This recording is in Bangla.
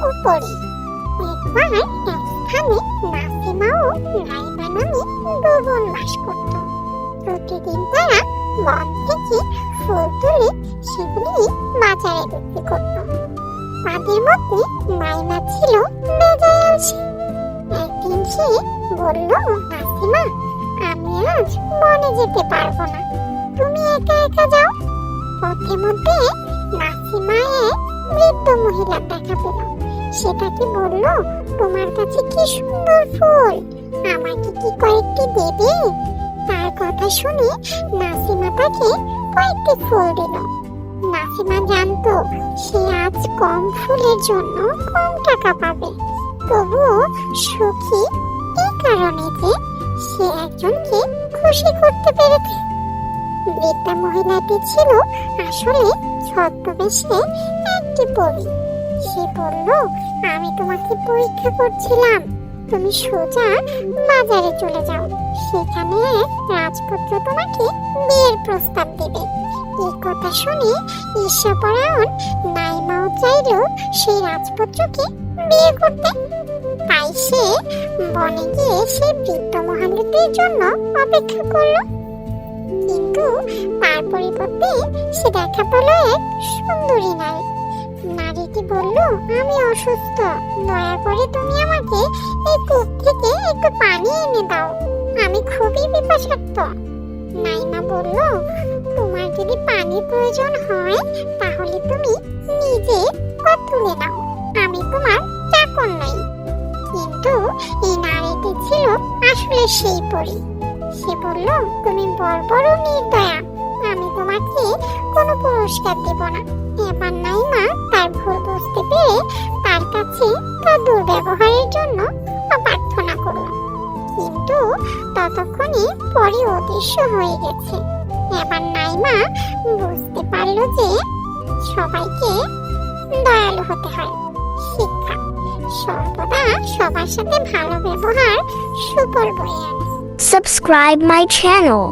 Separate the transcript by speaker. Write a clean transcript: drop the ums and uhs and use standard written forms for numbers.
Speaker 1: উপরে। একবার এক স্থানে নাসিমা ও নাইমা নামে দু বোন বাস করত। প্রতিদিন তারা বন থেকে ফুল তুলে সেগুলি বাজারে বিক্রি করত। তাদের মধ্যে নাইমা ছিল বেজায় আলসে। একদিন সে বলল, নাসিমা, আমি আজ বনে যেতে পারবো না, তুমি একা একা যাও। পথে মধ্যে নাসিমা এক বৃদ্ধ মহিলা দেখা পেল। সে তাকে বলল, তোমার কাছে কি সুন্দর ফুল, আমাকে কি কয়েকটি দেবে? তার কথা শুনে নাসিমা তাকে কয়েকটি ফুল দিল। নাসিমা জানতো সে আজ কম ফুলের জন্য কম টাকা পাবে, তবুও সুখী এই কারণে যে সে একজনকে খুশি করতে পেরেছে। বৃদ্ধা মহিলাটি ছিল আসলে ছদ্মবেশে একটি পরী। সে বলল, আমি তোমাকে পরীক্ষা করছিলাম, তুমি সোজা বাজারে চলে যাও, সেখানে এক রাজপুত্র তোমাকে বিয়ের প্রস্তাব দেবে। এই কথা শুনে ঈর্ষাপরায়ণ নাইমাও চাইল সেই রাজপুত্রকে বিয়ে করতে। তাই সে বনে গিয়ে সেই বৃদ্ধ মহিলাটির জন্য অপেক্ষা করলো। কিন্তু তার পরিবর্তে সে দেখা পেল এক সুন্দরী নারী। নারীটি বলল, আমি অসুস্থ, দয়া করে তুমি আমাকে এই কূপ থেকে একটু পানি এনে দাও, আমি খুবই পিপাসার্ত। নাইমা বলল, তোমার যদি পানির প্রয়োজন হয় তাহলে তুমি নিজে পথ তুলে নাও, আমি তোমার চাকর নই। কিন্তু এই নারীটি ছিল আসলে সেই পরী। সে বলল, তুমি বড় নির্দয়া, আমি তোমাকে কোনো পুরস্কার দেব না। এবার নাইমা তার ভুল বুঝতে পেরে তার কাছে তার দুর্ব্যবহারের জন্য প্রার্থনা করল। কিন্তু ততক্ষণে পরে অদৃশ্য হয়ে গেছে। এবার নাইমা বুঝতে পারল যে সবাইকে দয়ালু হতে হয়। শিক্ষা: সর্বদা সবার সাথে ভালো ব্যবহার সুফল বয়ে আনে।
Speaker 2: Subscribe my channel.